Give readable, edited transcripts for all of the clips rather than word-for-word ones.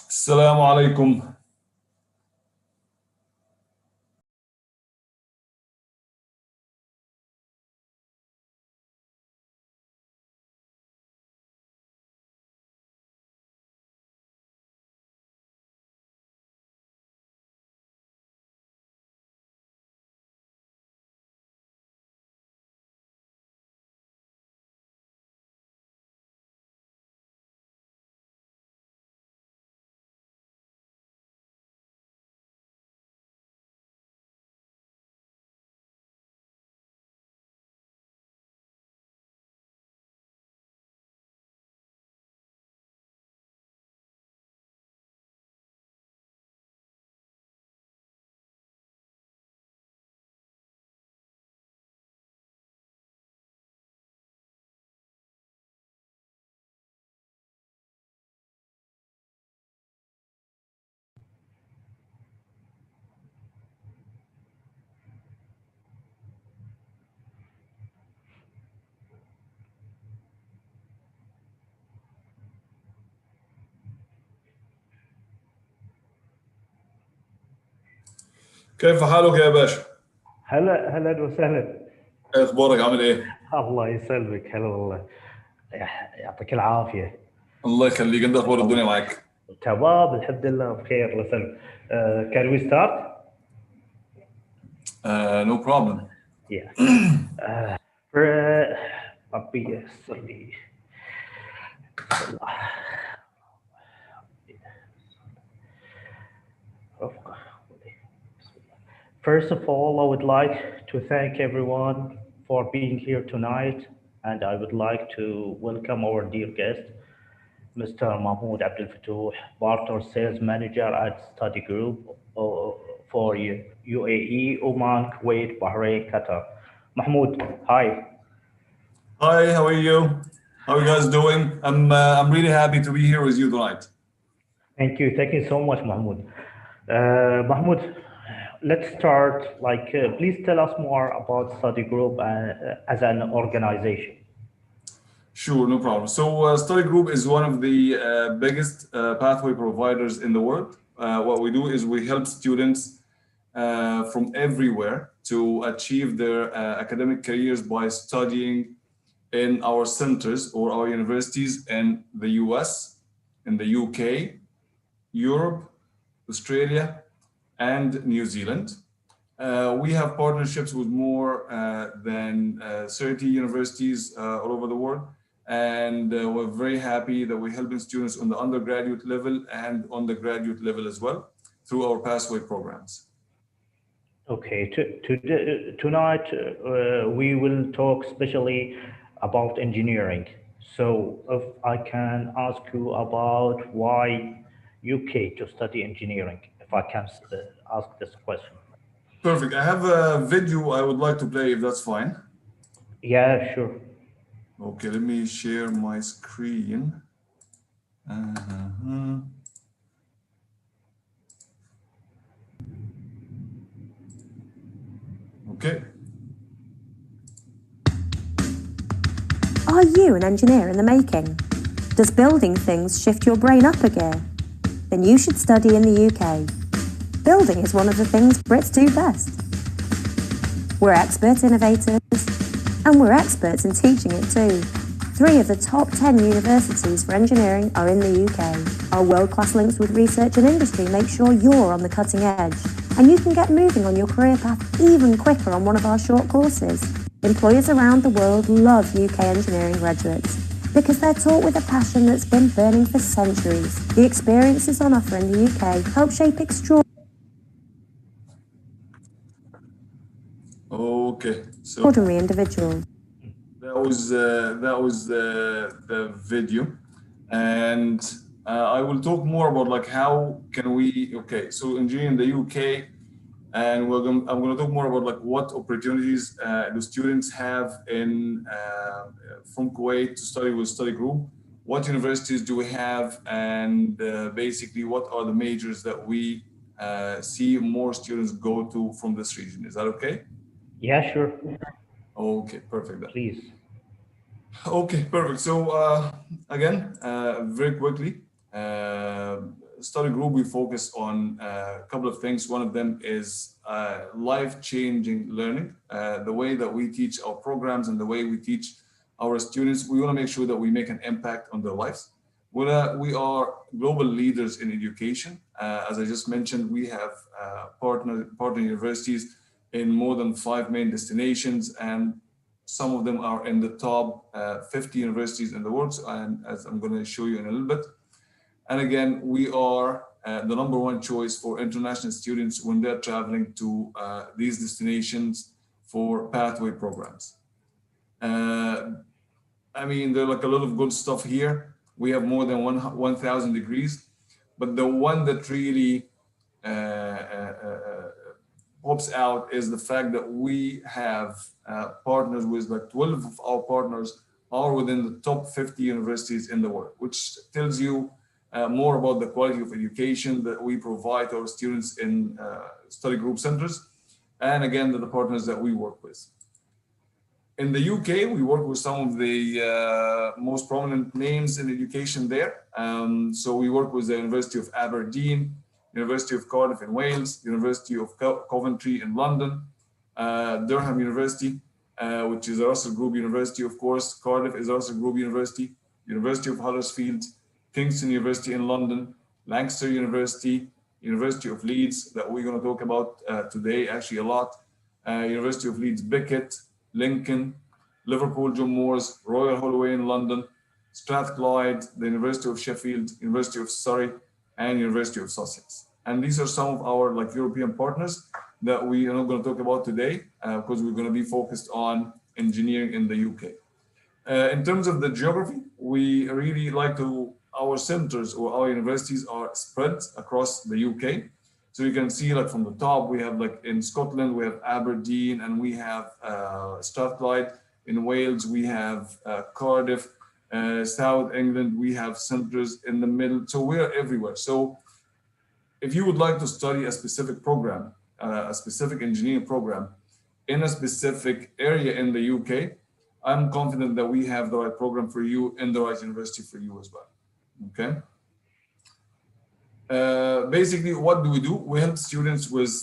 السلام عليكم. كيف حالك يا باشا؟ هلا وسهلا. ايه اخبارك، عامل ايه؟ الله يسلمك. هلا والله، يعطيك العافيه. الله يخليك، انت اخبار الدنيا معاك؟ تمام الحمد لله بخير. الله يسلمك. Can we start? No problem. Yeah. ربي ييسر لي. First of all, I would like to thank everyone for being here tonight, and I would like to welcome our dear guest, Mr. Mahmoud Abdel Fattouh, Barter Sales Manager at Study Group for UAE, Oman, Kuwait, Bahrain, Qatar. Mahmoud, hi. Hi, how are you? How are you guys doing? I'm really happy to be here with you tonight. Thank you so much, Mahmoud. Mahmoud, let's start. Please tell us more about Study Group as an organization. Sure, no problem. So Study Group is one of the biggest pathway providers in the world. What we do is we help students from everywhere to achieve their academic careers by studying in our centers or our universities in the US, in the UK, Europe, Australia, and New Zealand. We have partnerships with more than 30 universities all over the world. And we're very happy that we're helping students on the undergraduate level and on the graduate level as well through our pathway programs. Okay, tonight we will talk especially about engineering. So if I can ask you about why UK to study engineering, if I can ask this question. Perfect. I have a video I would like to play if that's fine. Yeah, sure. Okay, let me share my screen. Okay. Are you an engineer in the making? Does building things shift your brain up a gear? Then you should study in the UK. Building is one of the things Brits do best. We're expert innovators, and we're experts in teaching it too. 3 of the top 10 universities for engineering are in the UK. Our world-class links with research and industry make sure you're on the cutting edge, and you can get moving on your career path even quicker on one of our short courses. Employers around the world love UK engineering graduates because they're taught with a passion that's been burning for centuries. The experiences on offer in the UK help shape Okay. So extraordinary individuals. that was the video, and I will talk more about like how can we. Okay, so engineering in the UK, and I'm going to talk more about like what opportunities the students have in from Kuwait to study with study group. What universities do we have, and basically what are the majors that we see more students go to from this region? Is that okay? Yeah, sure. Okay, perfect then. Please. Okay, perfect. So again, very quickly, study group, we focus on a couple of things. One of them is life-changing learning. The way that we teach our programs and the way we teach our students, we want to make sure that we make an impact on their lives. We are global leaders in education. As I just mentioned, we have partner universities in more than 5 main destinations, and some of them are in the top 50 universities in the world, and as I'm going to show you in a little bit. And again, we are the #1 choice for international students when they're traveling to these destinations for pathway programs. I mean, there are like a lot of good stuff here. We have more than 1,000 degrees, but the one that really pops out is the fact that we have partners with like 12 of our partners are within the top 50 universities in the world, which tells you more about the quality of education that we provide to our students in study group centers, and again, the partners that we work with. In the UK, we work with some of the most prominent names in education there. So we work with the University of Aberdeen, University of Cardiff in Wales, University of Coventry in London, Durham University, which is a Russell Group University, of course. Cardiff is a Russell Group University, University of Huddersfield, Kingston University in London, Lancaster University, University of Leeds, that we're going to talk about today actually a lot, University of Leeds Beckett, Lincoln, Liverpool John Moores, Royal Holloway in London, Strathclyde, the University of Sheffield, University of Surrey, and University of Sussex. And these are some of our like European partners that we are not going to talk about today because we're going to be focused on engineering in the UK. In terms of the geography, we really like to, our centers or our universities are spread across the UK. So you can see like from the top, we have like in Scotland, we have Aberdeen, and we have Strathclyde. In Wales, we have Cardiff. South England, we have centers in the middle. So we are everywhere. So if you would like to study a specific program, a specific engineering program in a specific area in the UK, I'm confident that we have the right program for you and the right university for you as well. Okay. Basically, what do? We help students with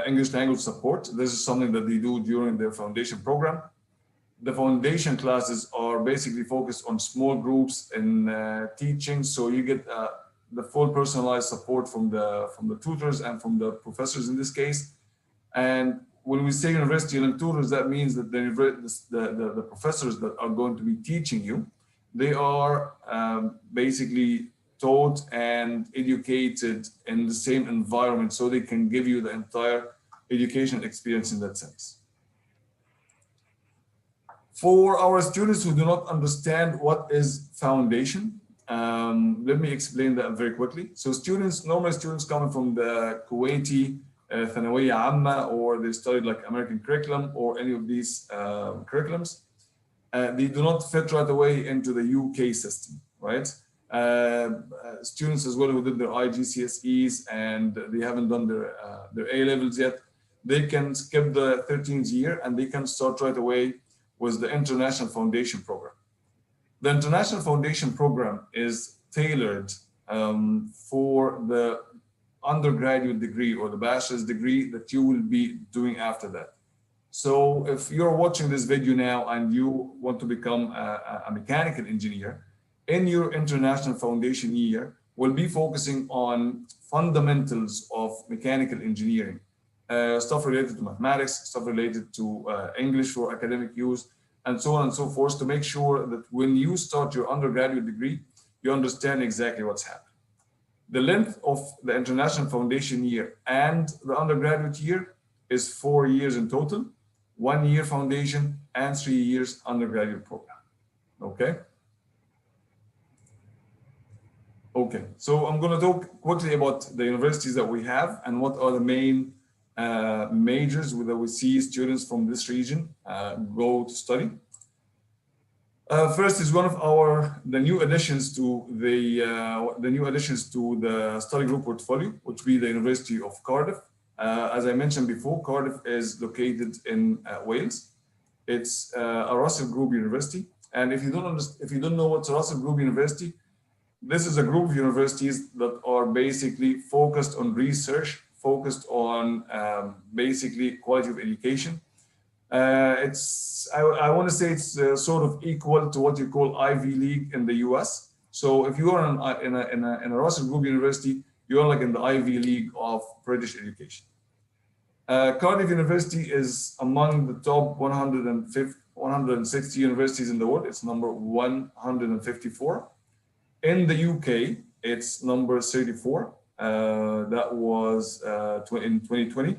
English language support. This is something that they do during their foundation program. The foundation classes are basically focused on small groups and teaching, so you get the full personalized support from the tutors and from the professors in this case. And when we say university and tutors, that means that the professors that are going to be teaching you, they are basically taught and educated in the same environment, so they can give you the entire education experience in that sense. For our students who do not understand what is foundation, let me explain that very quickly. So normal students coming from the Kuwaiti Thanawiyya Amma, or they studied like American curriculum or any of these curriculums, they do not fit right away into the UK system, right? Students as well who did their IGCSEs and they haven't done their A levels yet, they can skip the 13th year and they can start right away with the International Foundation Program. The International Foundation Program is tailored for the undergraduate degree or the bachelor's degree that you will be doing after that. So if you're watching this video now and you want to become a mechanical engineer, in your International Foundation year, we'll be focusing on fundamentals of mechanical engineering, stuff related to mathematics, stuff related to English for academic use, and so on and so forth, to make sure that when you start your undergraduate degree, you understand exactly what's happening. The length of the International Foundation year and the undergraduate year is 4 years in total, 1 year foundation and 3 years undergraduate program. Okay. Okay, so I'm going to talk quickly about the universities that we have and what are the main majors that we see students from this region go to study. First is one of the new additions to the study group portfolio, which be the University of Cardiff. As I mentioned before, Cardiff is located in Wales. It's a Russell Group university, and if you don't know what's a Russell Group university, this is a group of universities that are basically focused on research, focused on basically quality of education. I want to say it's sort of equal to what you call Ivy League in the US. So if you are in a Russell Group university, you're like in the Ivy League of British education. Cardiff University is among the top 160 universities in the world. It's number 154. In the UK, it's number 34. That was in 2020.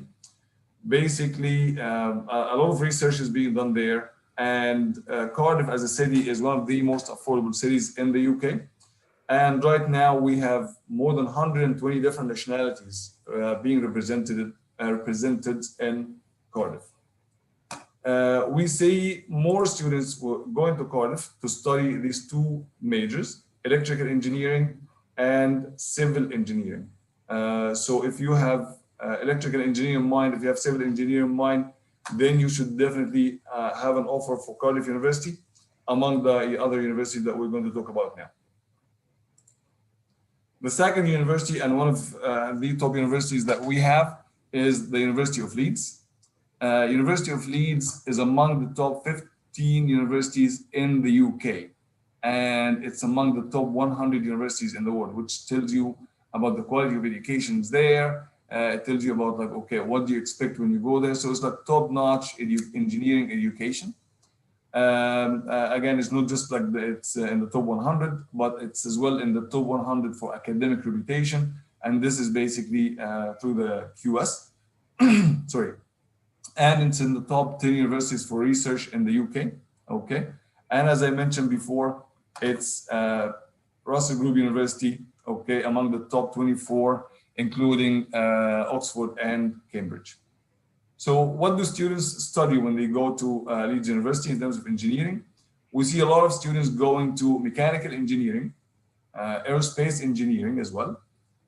Basically, a lot of research is being done there, and Cardiff as a city is one of the most affordable cities in the UK. And right now we have more than 120 different nationalities being represented in Cardiff. We see more students going to Cardiff to study these two majors, electrical engineering and civil engineering. So if you have electrical engineering in mind, if you have civil engineering in mind, then you should definitely have an offer for Cardiff University among the other universities that we're going to talk about now. The second university and one of the top universities that we have is the University of Leeds. University of Leeds is among the top 15 universities in the UK, and it's among the top 100 universities in the world, which tells you about the quality of education there. It tells you about like, okay, what do you expect when you go there? So it's like top-notch engineering education. Again, it's not just like it's in the top 100, but it's as well in the top 100 for academic reputation. And this is basically through the QS, sorry. And it's in the top 10 universities for research in the UK, okay? And as I mentioned before, it's Russell Group University, okay, among the top 24, including Oxford and Cambridge. So what do students study when they go to Leeds University in terms of engineering? We see a lot of students going to mechanical engineering, aerospace engineering as well,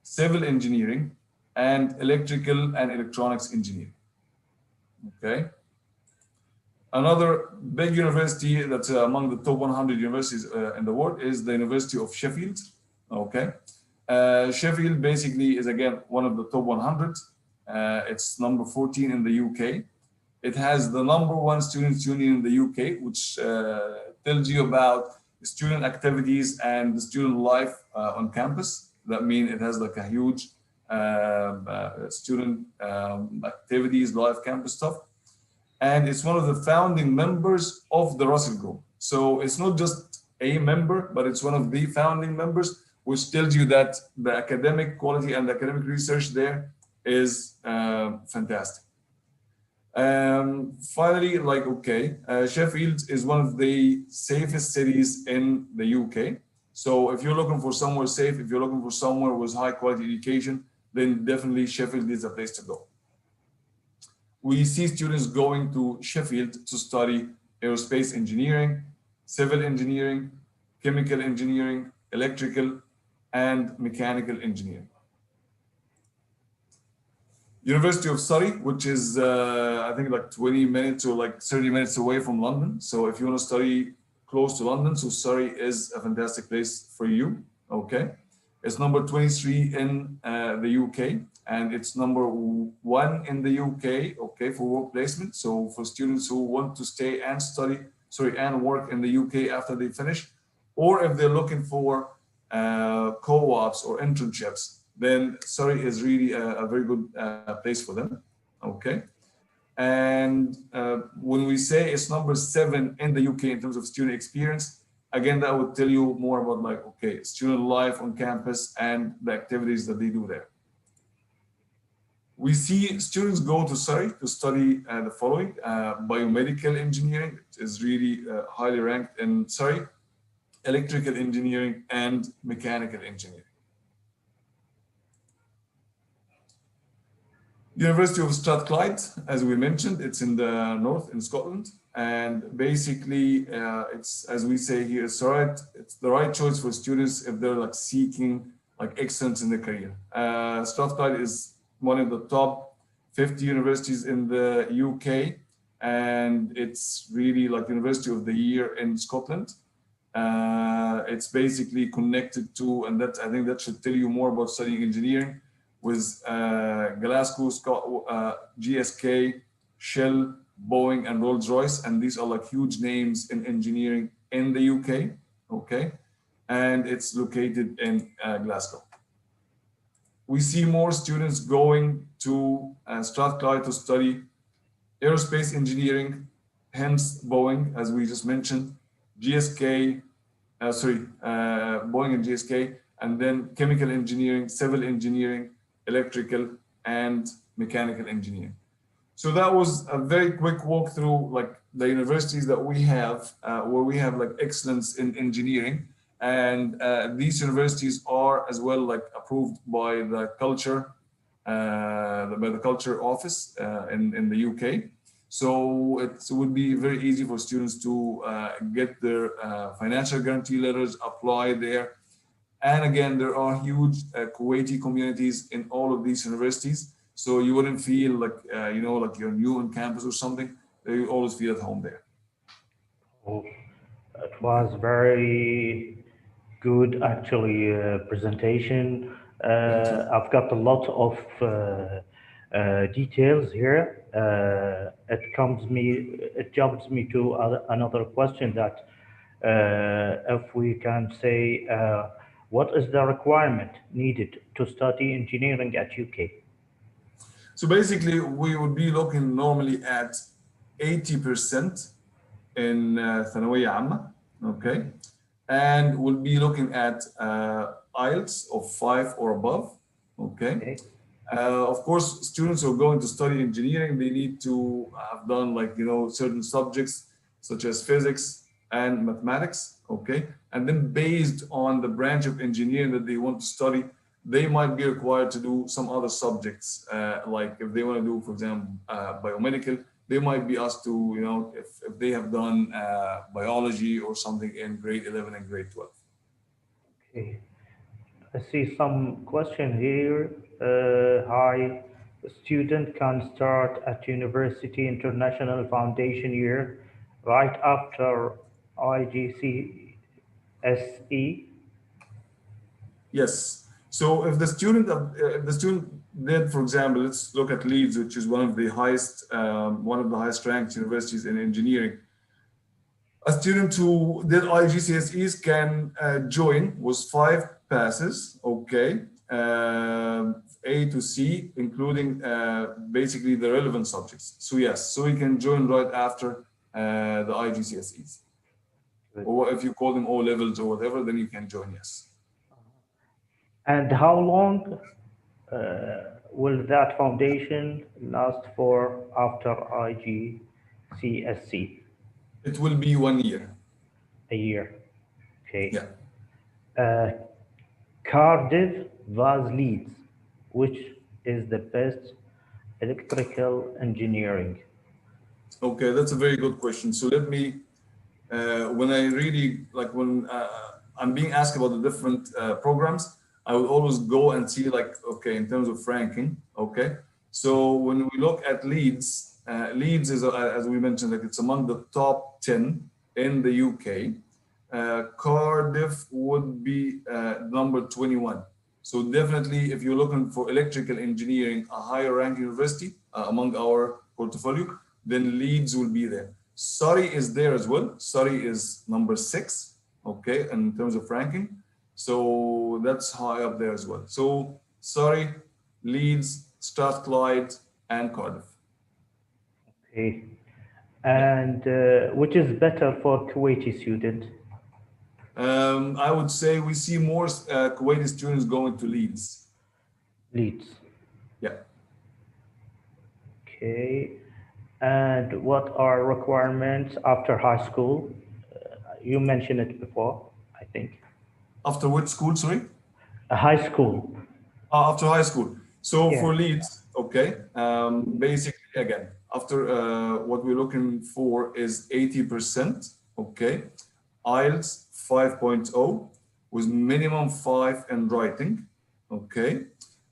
civil engineering, and electrical and electronics engineering. Okay. Another big university that's among the top 100 universities in the world is the University of Sheffield. Okay. Sheffield basically is again one of the top 100. It's number 14 in the UK. It has the #1 students union in the UK, which tells you about student activities and the student life on campus. That means it has like a huge student activities, live campus stuff. And it's one of the founding members of the Russell Group. So it's not just a member, but it's one of the founding members, which tells you that the academic quality and the academic research there is fantastic. Finally, like, okay, Sheffield is one of the safest cities in the UK. So if you're looking for somewhere safe, if you're looking for somewhere with high quality education, then definitely Sheffield is a place to go. We see students going to Sheffield to study aerospace engineering, civil engineering, chemical engineering, electrical, and mechanical engineering. University of Surrey, which is I think like 20 minutes or like 30 minutes away from London. So if you want to study close to London, so Surrey is a fantastic place for you. Okay, it's number 23 in the UK, and it's number 1 in the UK. Okay, for work placement. So for students who want to stay and study, and work in the UK after they finish, or if they're looking for co-ops or internships, then Surrey is really a very good place for them. Okay. And when we say it's number 7 in the UK in terms of student experience, again, that would tell you more about like, okay, student life on campus and the activities that they do there. We see students go to Surrey to study the following: biomedical engineering, it is really highly ranked in Surrey, electrical engineering, and mechanical engineering. University of Strathclyde, as we mentioned, it's in the north in Scotland, and basically it's, as we say here, it's the right choice for students if they're like seeking like excellence in their career. Strathclyde is one of the top 50 universities in the UK, and it's really like University of the Year in Scotland. It's basically connected to, and that I think that should tell you more about studying engineering, with Glasgow, GSK, Shell, Boeing, and Rolls-Royce, and these are like huge names in engineering in the UK, okay? And it's located in Glasgow. We see more students going to Strathclyde to study aerospace engineering, hence Boeing, as we just mentioned, GSK, Boeing and GSK, and then chemical engineering, civil engineering, electrical, and mechanical engineering. So that was a very quick walkthrough, like the universities that we have, where we have like excellence in engineering, and these universities are as well like approved by the culture, by the culture office in the UK. So it would be very easy for students to get their financial guarantee letters, apply there. And again, there are huge Kuwaiti communities in all of these universities. So you wouldn't feel like, like you're new on campus or something. You always feel at home there. Oh, it was very good, actually, presentation. I've got a lot of details here. It jumps me to another question that if we can say, what is the requirement needed to study engineering at UK? So basically, we would be looking normally at 80% in ثانوية عامة, okay? And we'll be looking at IELTS of 5 or above, okay? Of course, students who are going to study engineering, they need to have done like, certain subjects such as physics and mathematics, okay? And then based on the branch of engineering that they want to study, they might be required to do some other subjects, like if they want to do, for example, biomedical, they might be asked to, if they have done biology or something in grade 11 and grade 12. Okay. I see some question here. Hi, student can start at University International Foundation year right after IGCSE. Yes. So if the student did, for example, let's look at Leeds, which is one of the highest ranked universities in engineering. A student who did IGCSEs can join with 5 passes, okay, A to C, including basically the relevant subjects. So yes, so you can join right after the IGCSEs. Or if you call them O levels or whatever, then you can join, yes. And how long will that foundation last for after IGCSE? It will be 1 year. A year. Okay. Yeah. Cardiff vs Leeds, which is the best electrical engineering? Okay, that's a very good question. So let me, when I'm being asked about the different programs, I would always go and see like, okay, in terms of ranking, okay. So when we look at Leeds, Leeds is, as we mentioned, like it's among the top 10 in the UK. Cardiff would be number 21. So definitely, if you're looking for electrical engineering, a higher rank university among our portfolio, then Leeds will be there. Surrey is there as well. Surrey is number 6, okay, in terms of ranking. So that's high up there as well. So Surrey, Leeds, Strathclyde, and Cardiff. Okay. And which is better for Kuwaiti student? I would say we see more Kuwaiti students going to Leeds. Leeds. Yeah. Okay. And what are requirements after high school? You mentioned it before, I think. After which school, sorry? High school. After high school. So Yeah. for Leeds, okay, basically again, after what we're looking for is 80%, okay, IELTS 5.0 with minimum 5 in writing, okay,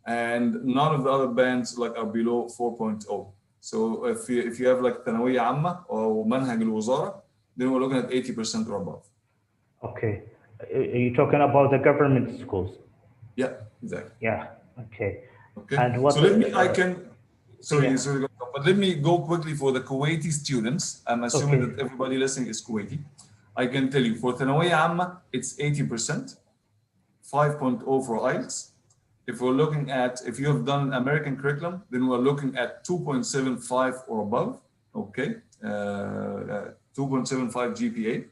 and none of the other bands like are below 4.0. So if you have like ثانوية عامة or منهج الوزارة, then we're looking at 80% or above. Okay. Are you talking about the government schools? Yeah, exactly. Yeah. Okay. Okay. And what? So let me, sorry, yeah. sorry, but let me go quickly for the Kuwaiti students. I'm assuming Okay. that everybody listening is Kuwaiti. I can tell you for ثانوية عامة, it's 80%, 5.0 for IELTS. If we're looking at, if you have done American curriculum, then we're looking at 2.75 or above, okay, 2.75 GPA.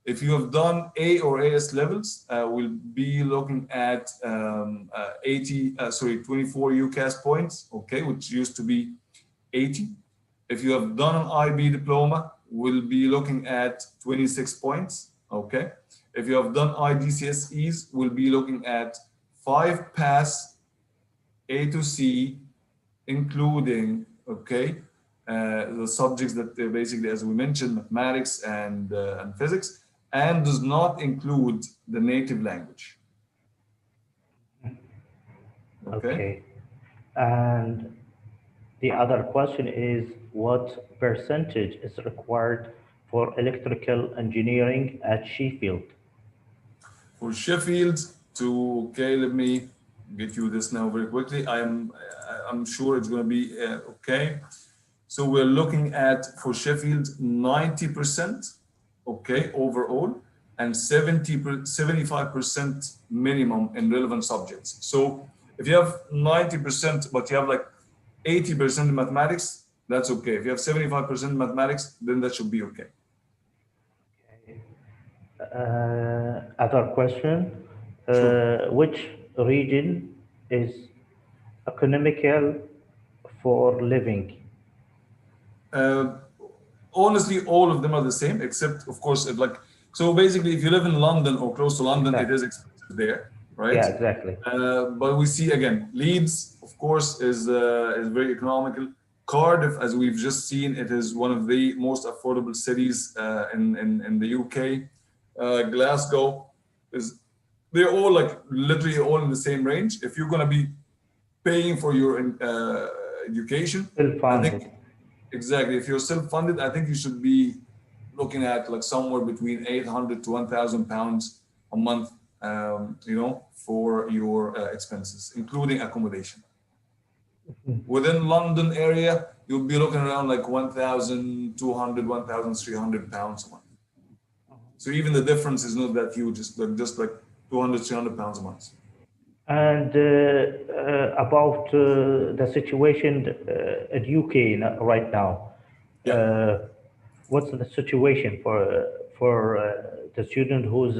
If you have done A or AS levels, we'll be looking at 24 UCAS points, okay, which used to be 80. If you have done an IB diploma, we'll be looking at 26 points, okay. If you have done IGCSEs, we'll be looking at 5 pass A to C, including, okay, the subjects that basically, as we mentioned, mathematics and physics, and does not include the native language. Okay. And the other question is, what percentage is required for electrical engineering at Sheffield? For Sheffield, okay, let me get you this now very quickly. I'm sure it's going to be okay. So we're looking at, for Sheffield, 90%, okay, overall, and 75% minimum in relevant subjects. So if you have 90%, but you have like 80% in mathematics, that's okay. If you have 75% in mathematics, then that should be okay. Other question, Sure. which region is economical for living? Honestly, all of them are the same, except of course, so basically, if you live in London or close to London, Exactly. it is expensive there, right? Yeah, exactly. But we see again, Leeds, of course, is very economical. Cardiff, as we've just seen, it is one of the most affordable cities in the UK. Glasgow they're all like literally all in the same range. If you're going to be paying for your education, I think exactly. If you're self-funded, I think you should be looking at like somewhere between 800 to 1,000 pounds a month, for your expenses, including accommodation. Within London area, you'll be looking around like 1,200, 1,300 pounds a month. So even the difference is not that huge, just like 200, 300 pounds a month. And about the situation at UK right now, what's the situation for the student who's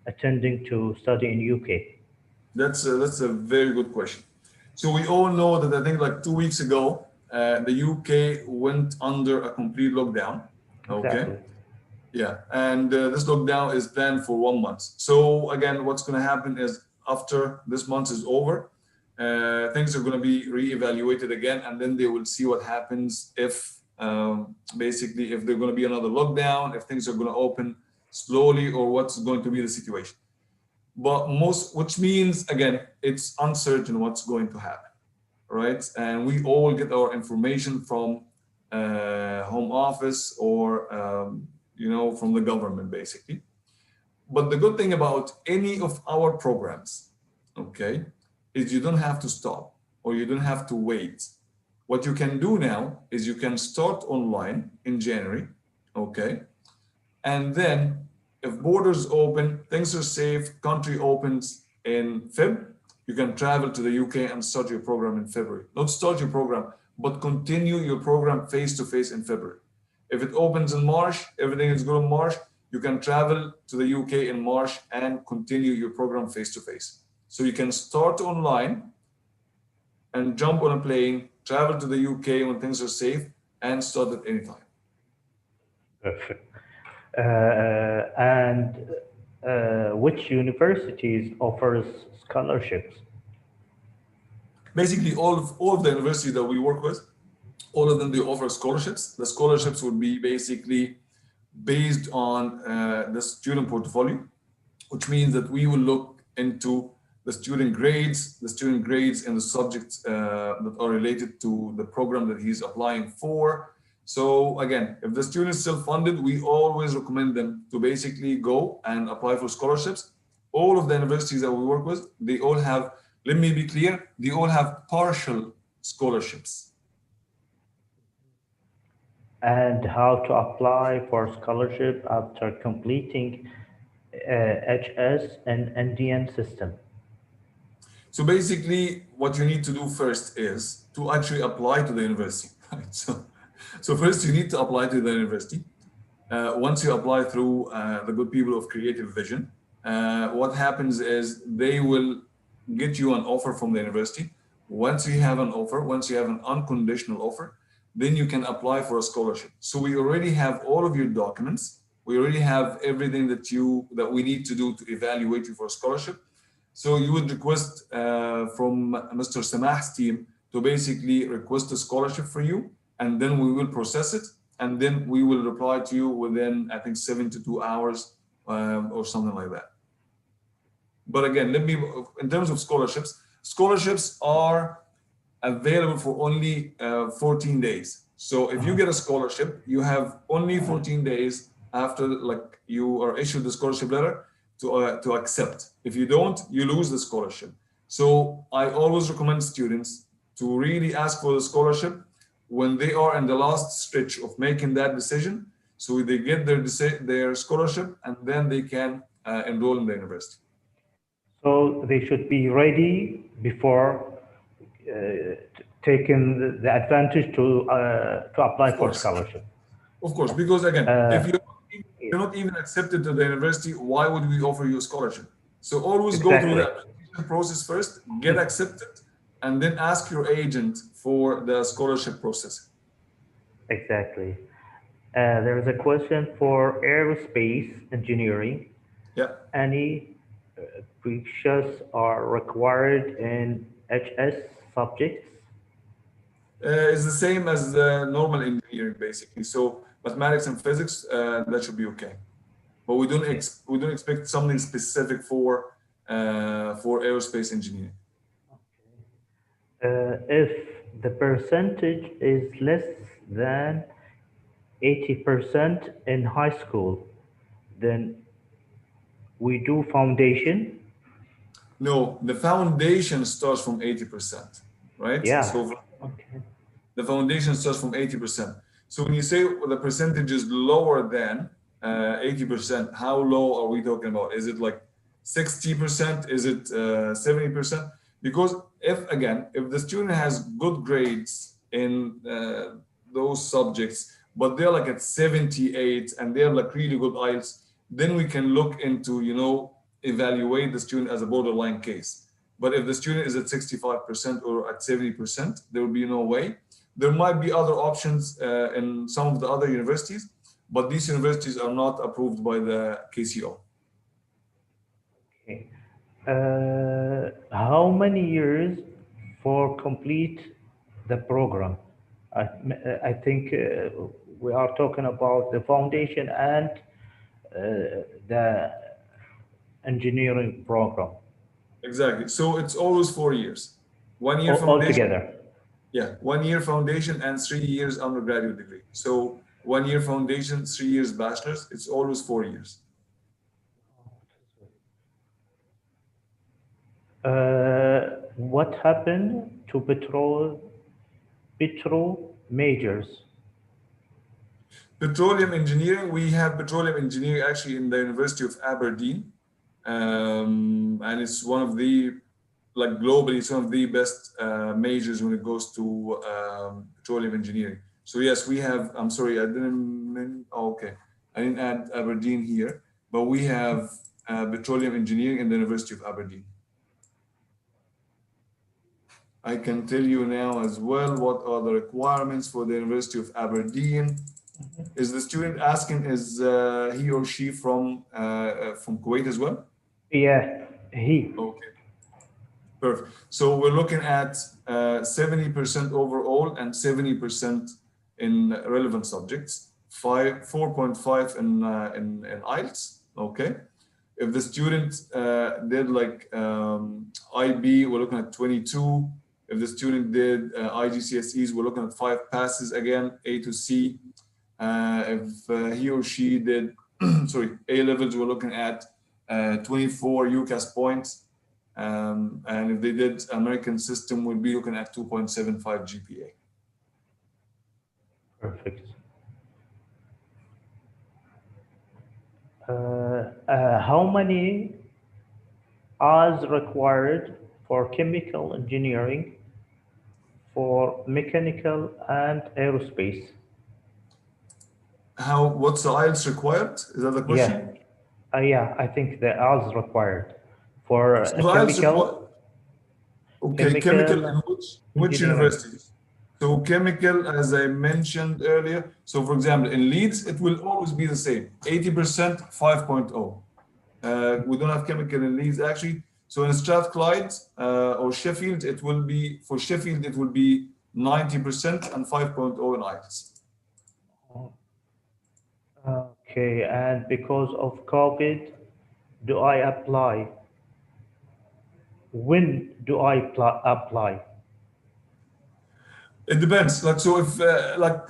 attending to study in UK? That's a very good question. So we all know that I think like 2 weeks ago, the UK went under a complete lockdown. Okay. Exactly. Yeah, and this lockdown is planned for 1 month. So again, what's going to happen is after this month is over, things are going to be reevaluated again, and then they will see what happens if basically if there's going to be another lockdown, if things are going to open slowly, or what's going to be the situation. But which means again, it's uncertain what's going to happen, right? And we all get our information from home office or from the government, basically. But the good thing about any of our programs, okay, is you don't have to stop or you don't have to wait. What you can do now is you can start online in January, okay? And then if borders open, things are safe, country opens in Feb, you can travel to the UK and start your program in February. Not start your program, but continue your program face-to-face in February. If it opens in March, everything is good in March, you can travel to the UK in March and continue your program face-to-face. So you can start online and jump on a plane, travel to the UK when things are safe, and start at any time. Perfect. And which universities offers scholarships? Basically, all of the universities that we work with, all of them, they offer scholarships. The scholarships would be basically based on the student portfolio, which means that we will look into the student grades and the subjects that are related to the program that he's applying for. So again, if the student is still funded, we always recommend them to basically go and apply for scholarships. All of the universities that we work with, they all have, let me be clear, they all have partial scholarships. And how to apply for scholarship after completing HS and Indian system? So basically, what you need to do first is to actually apply to the university, right? So first you need to apply to the university. Once you apply through the good people of Creative Vision, what happens is they will get you an offer from the university. Once you have an offer, once you have an unconditional offer, then you can apply for a scholarship. So we already have all of your documents. We already have everything that we need to do to evaluate you for a scholarship. So you would request from Mr. Samah's team to basically request a scholarship for you, and then we will process it, and then we will reply to you within, I think, 72 hours or something like that. But again, in terms of scholarships are available for only 14 days. So if you get a scholarship, you have only 14 days after you are issued the scholarship letter to accept. If you don't, you lose the scholarship. So I always recommend students to really ask for the scholarship when they are in the last stretch of making that decision, so they get their scholarship and then they can enroll in the university. So they should be ready before taking the advantage to apply for scholarship. Of course, because again, if you're not even accepted to the university, why would we offer you a scholarship? So always go through the application process first, get accepted, and then ask your agent for the scholarship process. Exactly. There is a question for aerospace engineering. Yeah. Any prerequisites are required in HS subjects? It's the same as the normal engineering, basically. So mathematics and physics, that should be okay. But we don't expect something specific for aerospace engineering. If the percentage is less than 80% in high school, then we do foundation. No, the foundation starts from 80%, right? Yeah. So the foundation starts from 80%. So when you say the percentage is lower than 80%, how low are we talking about? Is it like 60%? Is it 70%? Because if the student has good grades in those subjects, but they're like at 78 and they're like really good IELTS, then we can look into, evaluate the student as a borderline case. But if the student is at 65% or at 70%, there will be no way. There might be other options in some of the other universities, but these universities are not approved by the KCO. Okay. How many years for complete the program? I think we are talking about the foundation and the engineering program. Exactly. So it's always 4 years. 1 year All foundation. together. Yeah, 1 year foundation and 3 years undergraduate degree. So 1 year foundation, 3 years bachelor's, it's always 4 years. What happened to petro majors? Petroleum engineering, we have petroleum engineering actually in the University of Aberdeen. And it's one of the, like globally, it's one of the best majors when it goes to petroleum engineering. So yes, we have, I'm sorry, I didn't, oh, okay. I didn't add Aberdeen here, but we have petroleum engineering in the University of Aberdeen. I can tell you now as well what are the requirements for the University of Aberdeen. Is the student asking, is he or she from Kuwait as well? Yeah, he. Okay, perfect. So we're looking at 70% overall and 70% in relevant subjects, 4.5 in IELTS, okay? If the student did like IB, we're looking at 22. If the student did IGCSEs, we're looking at 5 passes again, A to C. If he or she did, sorry, A levels, we're looking at 24 UCAS points. And if they did American system, we'll be looking at 2.75 GPA. Perfect. How many hours required for chemical engineering, for mechanical and aerospace? What's the IELTS required? Is that the question? Yeah, I think the hours required for So the IELTS required. Okay, chemical in which engineering. universities? So chemical, as I mentioned earlier, so for example, in Leeds, it will always be the same, 80%, 5.0. We don't have chemical in Leeds actually. So in Strathclyde or Sheffield, it will be, for Sheffield, it will be 90% and 5.0 in IELTS. Okay, and because of COVID, do I apply? When do I apply? It depends. Like, so if, like,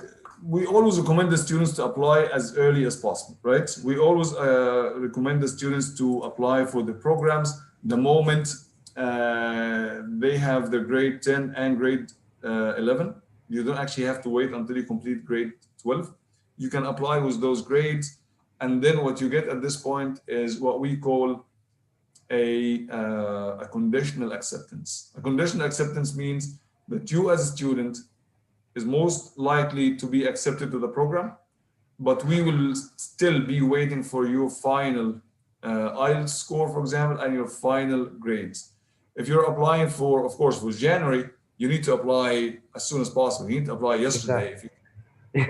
we always recommend the students to apply as early as possible, right? We always recommend the students to apply for the programs the moment they have the grade 10 and grade 11. You don't actually have to wait until you complete grade 12. You can apply with those grades. And then what you get at this point is what we call a conditional acceptance. A conditional acceptance means that you as a student is most likely to be accepted to the program, but we will still be waiting for your final IELTS score, for example, and your final grades. If you're applying for, of course, for January, you need to apply as soon as possible. You need to apply yesterday, if you,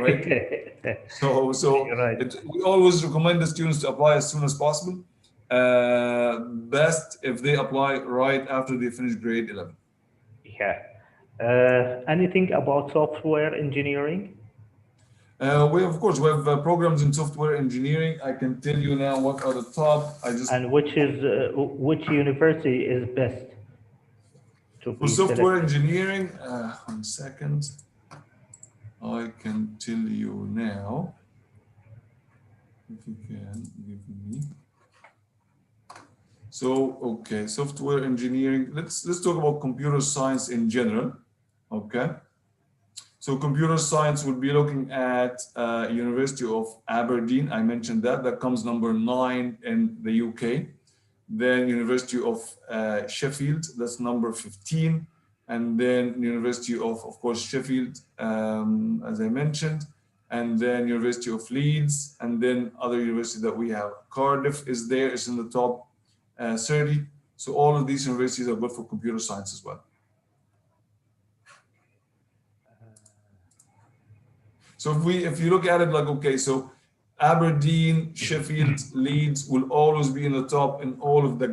right? So right. we always recommend the students to apply as soon as possible. Best if they apply right after they finish grade 11. Yeah. Anything about software engineering? We of course we have programs in software engineering. I can tell you now what are the top. And which university is best to For be software selected? engineering. 1 second. I can tell you now. If you can give me. So okay, software engineering. Let's talk about computer science in general. Okay. So computer science would be looking at University of Aberdeen. I mentioned that. That comes number 9 in the UK. Then University of Sheffield, that's number 15. And then University of course, Sheffield, as I mentioned. And then University of Leeds. And then other universities that we have. Cardiff is there, is in the top 30. So all of these universities are good for computer science as well. So if you look at it like, okay, so Aberdeen, Sheffield, Leeds will always be in the top in all of the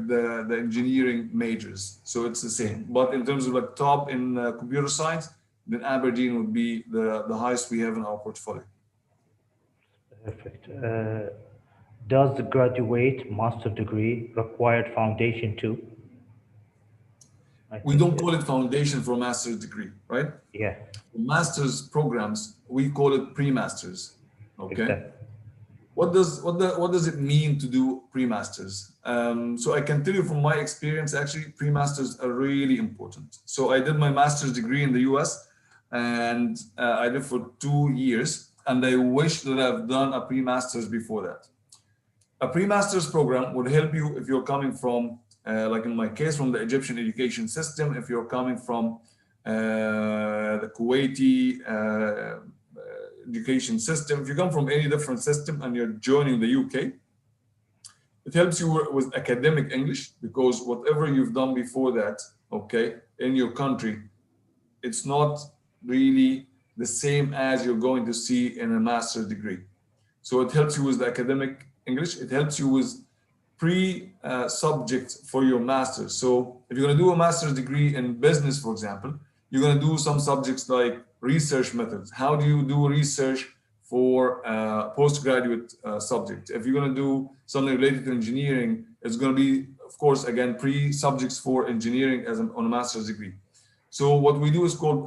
engineering majors. So it's the same. But in terms of like top in computer science, then Aberdeen would be the highest we have in our portfolio. Perfect. Does the graduate master degree require foundation too? I We think don't yes. call it foundation for a master's degree, right? Yeah, Master's programs, we call it pre-masters. Okay. exactly. What does it mean to do pre-masters? So I can tell you from my experience, actually, pre-masters are really important. So I did my master's degree in the US, and I did for 2 years, and I wish that I've done a pre-masters before that. A pre-master's program would help you if you're coming from, like in my case, from the Egyptian education system, if you're coming from the Kuwaiti education system, if you come from any different system and you're joining the UK, it helps you with academic English, because whatever you've done before that, okay, in your country, it's not really the same as you're going to see in a master's degree. So it helps you with the academic English. It helps you with pre-subjects for your master's. So if you're going to do a master's degree in business, for example, you're going to do some subjects like research methods. How do you do research for postgraduate subjects? If you're going to do something related to engineering, it's going to be, of course, again, pre-subjects for engineering on a master's degree. So what we do is called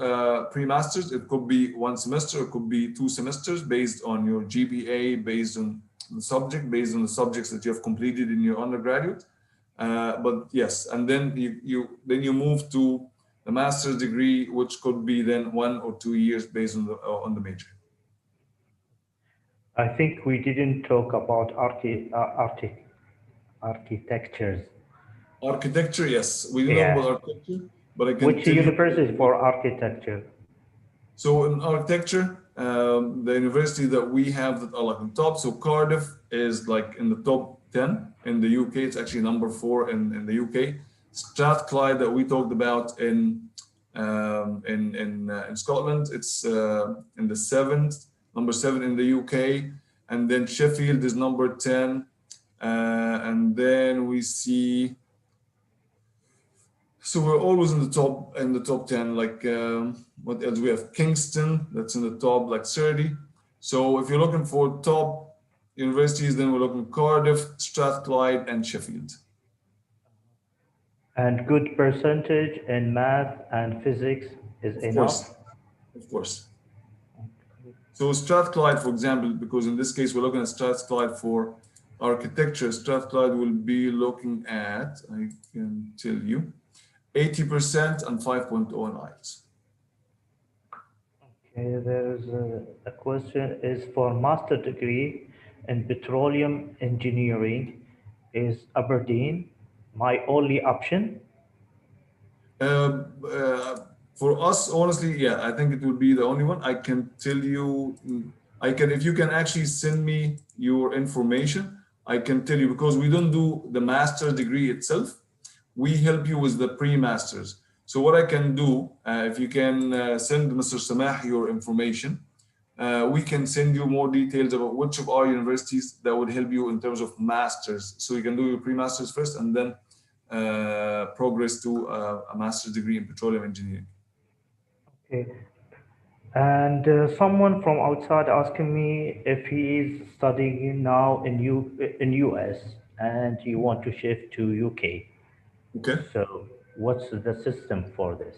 pre-masters. It could be 1 semester, it could be 2 semesters, based on your GPA, based on the subject, based on the subjects that you have completed in your undergraduate. But yes, and then you move to the master's degree, which could be then 1 or 2 years based on the major. I think we didn't talk about architectures. Architecture, yes, we didn't talk Yeah. about architecture, but I can Which tell you. university for architecture? So in architecture, the university that we have that are like on top, so Cardiff is like in the top 10 in the UK. It's actually number 4 in the UK. Strathclyde that we talked about in Scotland, it's in the number 7 in the UK, and then Sheffield is number 10, and then we see. So we're always in the top 10. Like what else? We have Kingston, that's in the top like 30. So if you're looking for top universities, then we're looking Cardiff, Strathclyde, and Sheffield. And good percentage in math and physics is Of course, enough? of course. So Strathclyde, for example, because in this case we're looking at Strathclyde for architecture, Strathclyde will be looking at, I can tell you, 80% and 5.0 in IELTS. Okay, there's a question is for master degree in petroleum engineering, is Aberdeen my only option? Uh, uh, for us, honestly, yeah, I think it will be the only one. I can tell you, if you can actually send me your information, I can tell you, because we don't do the master's degree itself. We help you with the pre-masters. So what I can do, if you can send Mr. Samah your information, we can send you more details about which of our universities that would help you in terms of masters. So you can do your pre-masters first, and then progress to a master's degree in petroleum engineering. Okay. And someone from outside asking me if he is studying now in US and he want to shift to UK. Okay. So what's the system for this?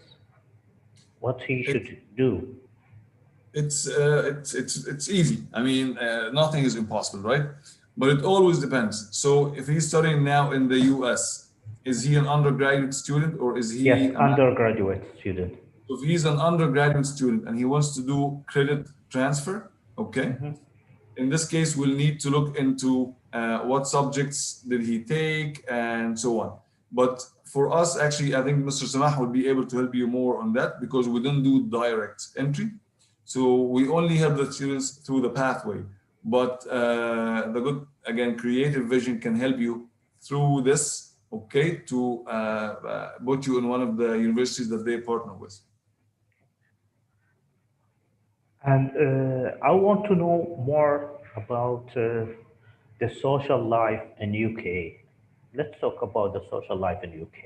What he It, should do? it's easy. I mean, nothing is impossible, right? But it always depends. So if he's studying now in the US, is he an undergraduate student or is he Yes, a master? undergraduate student. If he's an undergraduate student and he wants to do credit transfer, okay, in this case, we'll need to look into what subjects did he take and so on. But for us, actually, I think Mr. Samah will be able to help you more on that, because we don't do direct entry. So we only help the students through the pathway. But the good, again, creative vision can help you through this, okay, to put you in one of the universities that they partner with. And I want to know more about the social life in UK. Let's talk about the social life in UK.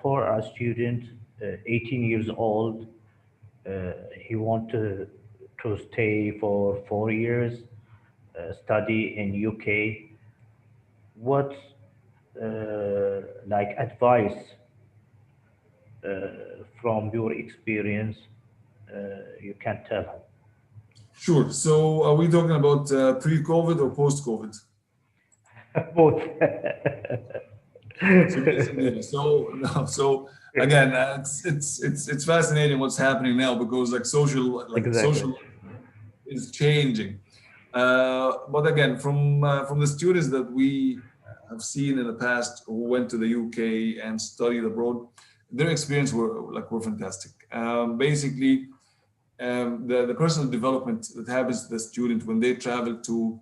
For a student, 18 years old, he want to stay for 4 years, study in UK. What like advice from your experience you can tell? Sure. So are we talking about pre-COVID or post-COVID? Both. So basically, so no, so again, it's fascinating what's happening now because Exactly. social is changing. But again, from the students that we have seen in the past who went to the UK and studied abroad, their experience were fantastic. Basically, the personal development that happens to the student when they travel to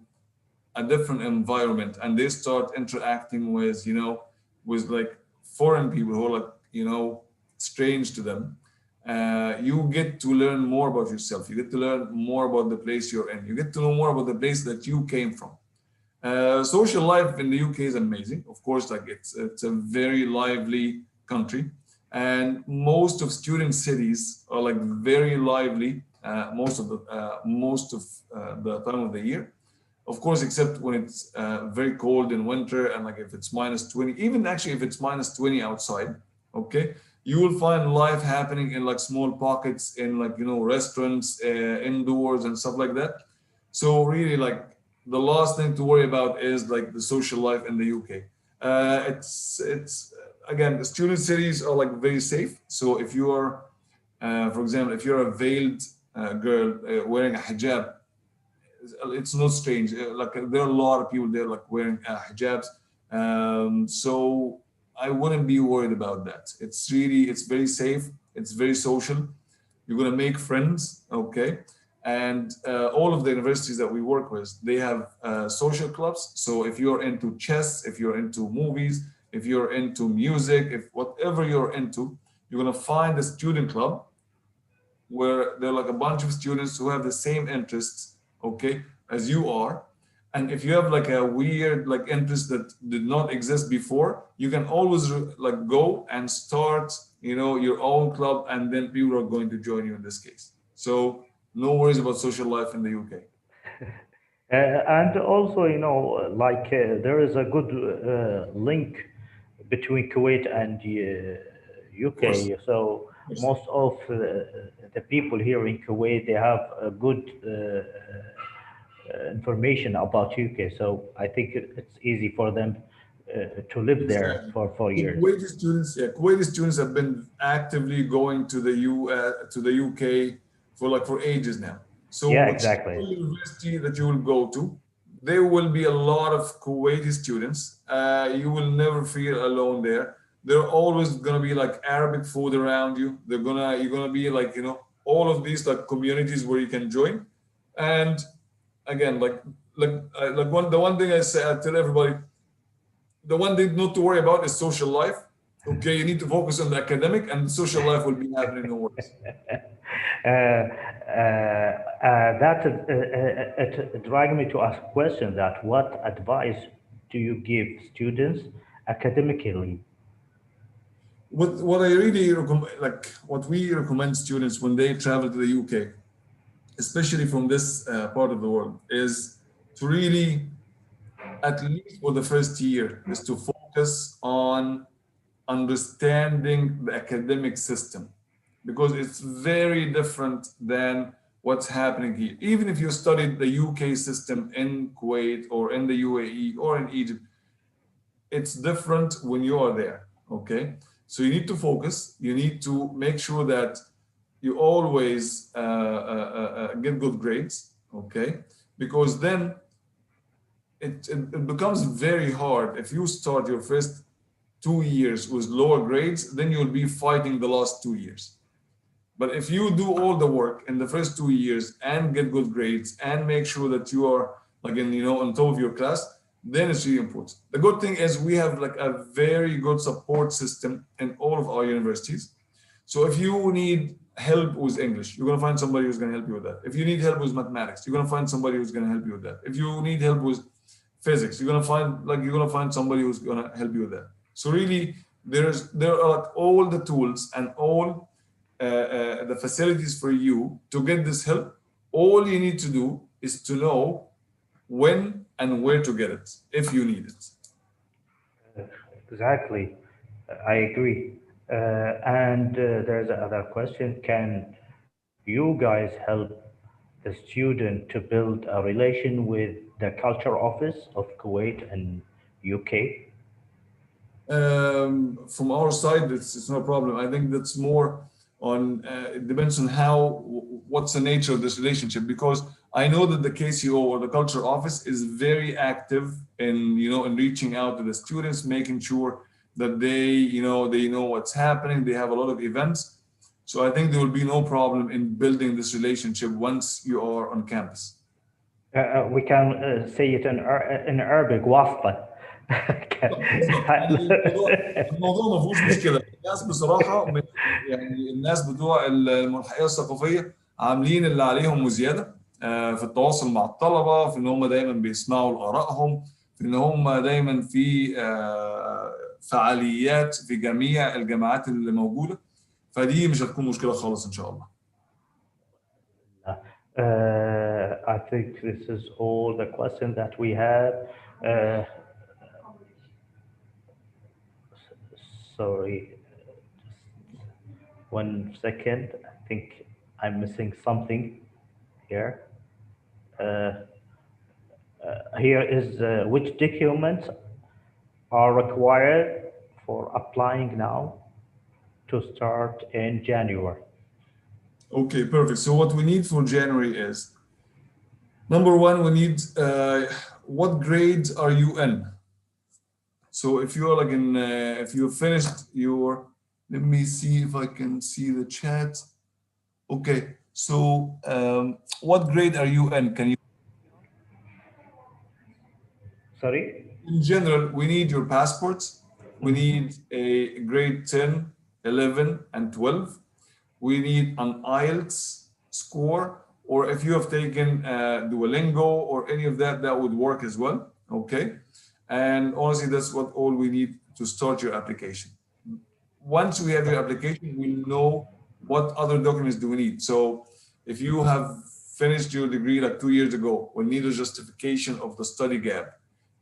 a different environment and they start interacting with with like foreign people who are like strange to them. You get to learn more about yourself, you get to learn more about the place you're in, you get to know more about the place that you came from. Social life in the UK is amazing, of course. Like it's a very lively country, and most of student cities are like very lively most of the time of the year. Of course, except when it's very cold in winter and like if it's minus 20, even actually if it's minus 20 outside, okay, you will find life happening in like small pockets in like restaurants, indoors and stuff like that. So really, like the last thing to worry about is like the social life in the UK. It's again, the student cities are like very safe. So if you are, for example, if you're a veiled girl wearing a hijab, it's not strange. Like there are a lot of people there like wearing hijabs. So I wouldn't be worried about that. It's very safe. It's very social. You're gonna make friends, okay? And all of the universities that we work with, they have social clubs. So if you're into chess, if you're into movies, if you're into music, if whatever you're into, you're gonna find a student club where there are like a bunch of students who have the same interests, okay, as you are. And if you have like a weird like interest that did not exist before, you can always like go and start, your own club, and then people are going to join you in this case. So no worries about social life in the UK. And also, there is a good link between Kuwait and Of course, UK. So of course. most of the people here in Kuwait, they have a good information about UK. So I think it's easy for them to live there Exactly. for 4 years. Kuwaiti students have been actively going to the UK for ages now. So Yeah, whichever exactly. university that you will go to, there will be a lot of Kuwaiti students. You will never feel alone there. There are always gonna be like Arabic food around you. You're gonna be like all of these like communities where you can join. And again, the one thing I tell everybody, the one thing not to worry about is social life. Okay, you need to focus on the academic, and the social life will be happening, no worries. That it dragged me to ask a question that what advice do you give students academically? What I really recommend, like what we recommend students when they travel to the UK, especially from this part of the world, is to really, at least for the first year, is to focus on understanding the academic system, because it's very different than what's happening here. Even if you studied the UK system in Kuwait or in the UAE or in Egypt, it's different when you are there. Okay, so you need to focus. You need to make sure that you always get good grades. Okay, because then it becomes very hard if you start your first 2 years with lower grades, then you'll be fighting the last 2 years. But if you do all the work in the first 2 years and get good grades and make sure that you are like on top of your class, then it's really important. The good thing is we have like a very good support system in all of our universities. So if you need help with English, you're gonna find somebody who's gonna help you with that. If you need help with mathematics, you're gonna find somebody who's gonna help you with that. If you need help with physics, you're gonna find somebody who's gonna help you with that. So really, there are like all the tools and all the facilities for you to get this help. All you need to do is to know when and where to get it if you need it. Exactly, I agree. There's another question. Can you guys help the student to build a relation with the culture office of Kuwait and UK? From our side, it's no problem. I think that's more on, it depends on what's the nature of this relationship, because I know that the KCO or the culture office is very active in reaching out to the students, making sure that they know what's happening. They have a lot of events. So I think there will be no problem in building this relationship once you are on campus. We can say it in Arabic, واسطة. بالظبط. يعني الموضوع ما فيهوش مشكله. الناس بصراحه يعني الناس بتوع الملحقيه الثقافيه عاملين اللي عليهم وزياده في التواصل مع الطلبه، في ان هم دايما بيسمعوا لارائهم، في ان هم دايما في فعاليات في جميع الجامعات اللي موجوده، فدي مش هتكون مشكله خالص ان شاء الله. I think this is all the questions that we have. Sorry, just 1 second. I think I'm missing something here. Here is which documents are required for applying now to start in January. Okay, perfect. So what we need for January is, number one, we need what grade are you in? So if you're like if you finished your, let me see if I can see the chat. Okay, so what grade are you in? Can you? Sorry? In general, we need your passports. We need a grade 10, 11, and 12. We need an IELTS score, or if you have taken Duolingo or any of that, that would work as well. Okay. And honestly, that's all we need to start your application. Once we have your application, we'll know what other documents do we need. So if you have finished your degree like 2 years ago, we'll need a justification of the study gap.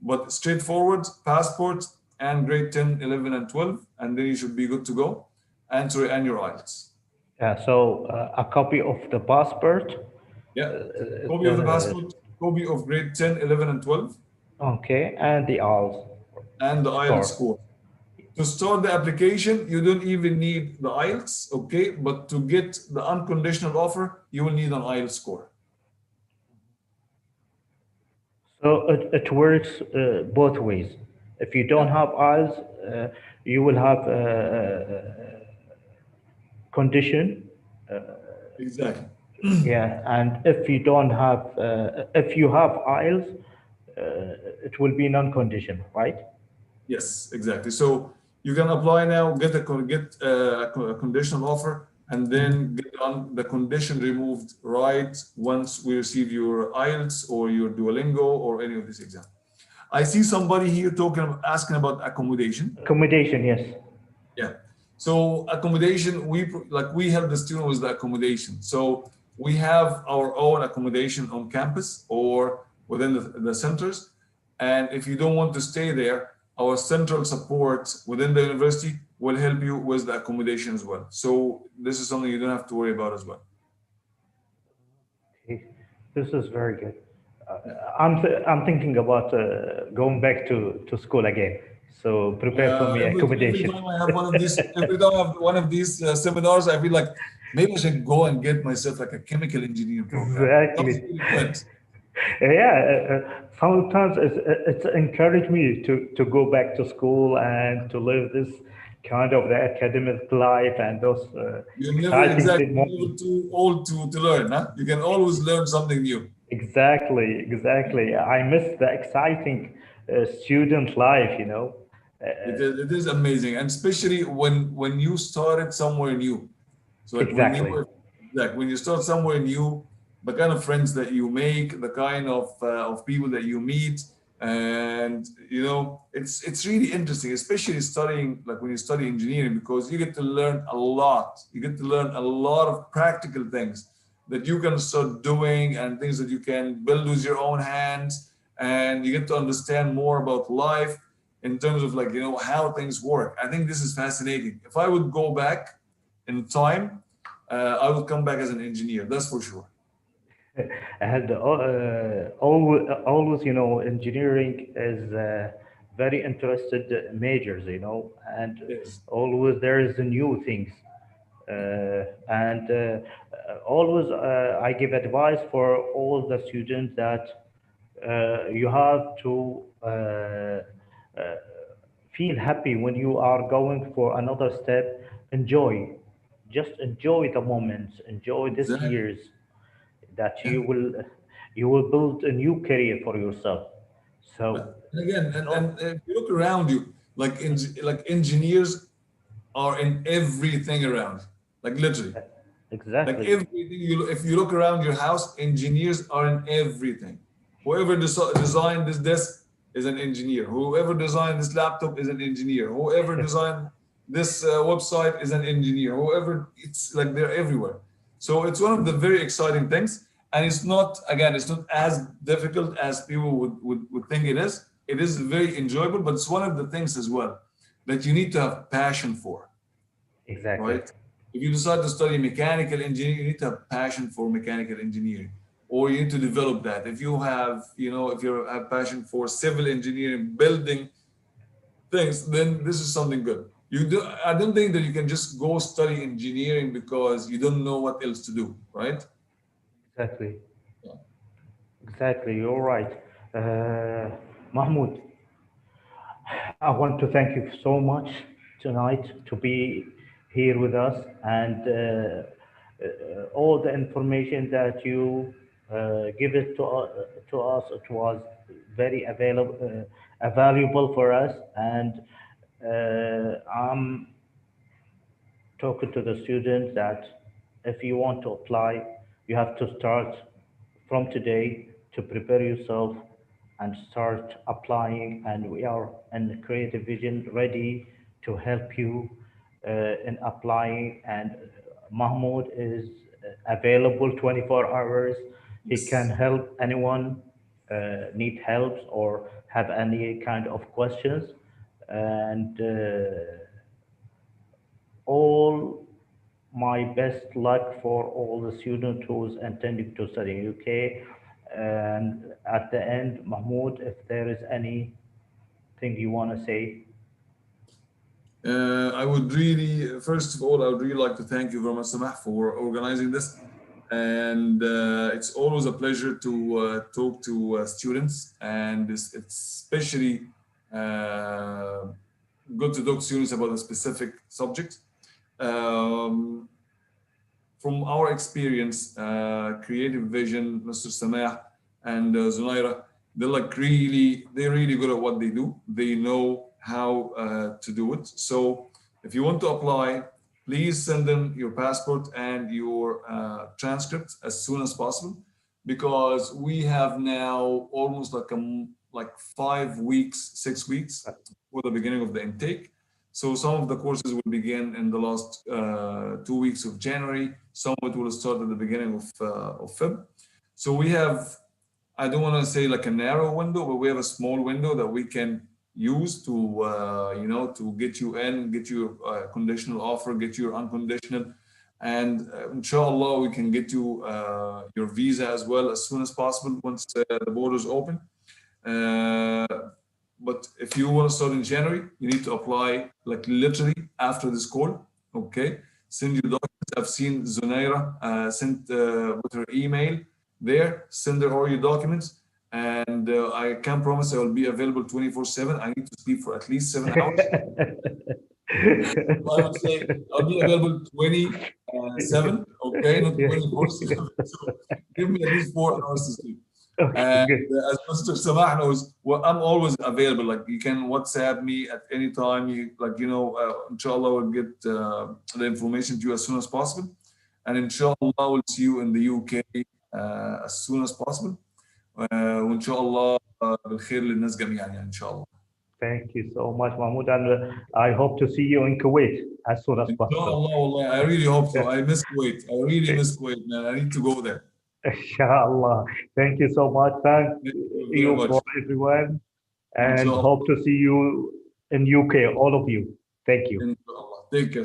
But straightforward, passport and grade 10, 11, and 12, and then you should be good to go. And your IELTS. Yeah, so a copy of the passport. Yeah, copy of the passport, copy of grade 10, 11, and 12. Okay, and the IELTS. And the IELTS score. To start the application, you don't even need the IELTS, okay? But to get the unconditional offer, you will need an IELTS score. So it works both ways. If you don't have IELTS, you will have condition. Exactly. Yeah, and if you don't have, if you have IELTS, it will be non-condition, right? Yes, exactly. So you can apply now, get a conditional offer, and then get the condition removed right once we receive your IELTS or your Duolingo or any of these exams. I see somebody here asking about accommodation. Accommodation, yes. Yeah. So accommodation, we help the student with the accommodation. So we have our own accommodation on campus or within the centers. And if you don't want to stay there, our central support within the university will help you with the accommodation as well. So this is something you don't have to worry about as well. Okay. This is very good. I'm thinking about going back to school again. So prepare for me accommodation. Every time I have one of these seminars, I feel like maybe I should go and get myself like a chemical engineering program. Exactly. Yeah, sometimes it's encouraged me to go back to school and to live this kind of the academic life and those You're never exactly too old to learn, huh? You can always learn something new. Exactly. I miss the exciting student life, you know. It is amazing, and especially when you started somewhere new. So like when you start somewhere new, the kind of friends that you make, the kind of people that you meet, and it's really interesting, especially studying like when you study engineering, because you get to learn a lot. You get to learn a lot of practical things that you can start doing and things that you can build with your own hands, and you get to understand more about life. in terms of like, how things work. I think this is fascinating. If I would go back in time, I would come back as an engineer, that's for sure. And always, engineering is very interested majors, and Yes. always there is new things. And always I give advice for all the students that you have to feel happy when you are going for another step. Enjoy, just enjoy the moments, enjoy these Exactly. years that Yeah. you will build a new career for yourself. So And again, and no, if you look around you, like engineers are in everything around, like literally. Like exactly, everything if you look around your house, engineers are in everything. Whoever designed this desk is an engineer. Whoever designed this laptop is an engineer. Whoever designed this website is an engineer. Whoever, it's like they're everywhere. So it's one of the very exciting things. And it's not, again, it's not as difficult as people would think it is. It is very enjoyable, but it's one of the things as well that you need to have passion for, exactly, right? If you decide to study mechanical engineering, you need to have passion for mechanical engineering, or you need to develop that. If you have, if you have passion for civil engineering, building things, then this is something good. I don't think that you can just go study engineering because you don't know what else to do, right? exactly, Yeah. exactly. You're right, Mahmoud. I want to thank you so much tonight to be here with us, and all the information that you give it to us. It was very valuable for us, and I'm talking to the students that if you want to apply, you have to start from today to prepare yourself and start applying. And we are in Creative Vision ready to help you in applying. And Mahmoud is available 24 hours. He can Yes. help anyone need help or have any kind of questions. And all my best luck for all the students who's intending to study in UK. And at the end, Mahmoud, if there is anything you want to say. I would really, first of all, I would really like to thank you very much, Samah, for organizing this. And it's always a pleasure to talk to students, and it's especially uh, good to talk to students about a specific subject. Um, from our experience, Creative Vision, Mr. Samah and Zunaira, they're really good at what they do. They know how to do it. So if you want to apply, please send them your passport and your transcript as soon as possible, because we have now almost like 5 weeks, 6 weeks for the beginning of the intake. So some of the courses will begin in the last 2 weeks of January. Some of it will start at the beginning of Feb. So we have, I don't want to say like a narrow window, but we have a small window that we can use to, to get you in, get you a conditional offer, get you your unconditional, and inshallah we can get you your visa as well as soon as possible once the borders open. Uh, but if you want to start in January, you need to apply like literally after this call. Okay, send your documents. I've seen Zunaira sent with her email there. Send her all your documents, and I can promise I will be available 24/7. I need to sleep for at least 7 hours. I would say I'll be available 27. Okay, not Yeah. 24/7. So give me at least 4 hours to sleep. Okay, And good. as Mr. Samah knows, well, I'm always available. Like you can WhatsApp me at any time. Inshallah, we'll get the information to you as soon as possible. And inshallah, we'll see you in the UK as soon as possible. وإن شاء الله بالخير للناس جميعا يعني إن شاء الله. Thank you so much, Mahmoud. And I hope to see you in Kuwait as soon as إن شاء possible. الله والله, I really hope so. I miss Kuwait. I really miss Kuwait, man. I need to go there. Inshallah. Thank you so much. Thank Thank you very you much. for everyone. and Inshallah. hope to see you in UK, all of you. Thank you. Inshallah. Take care.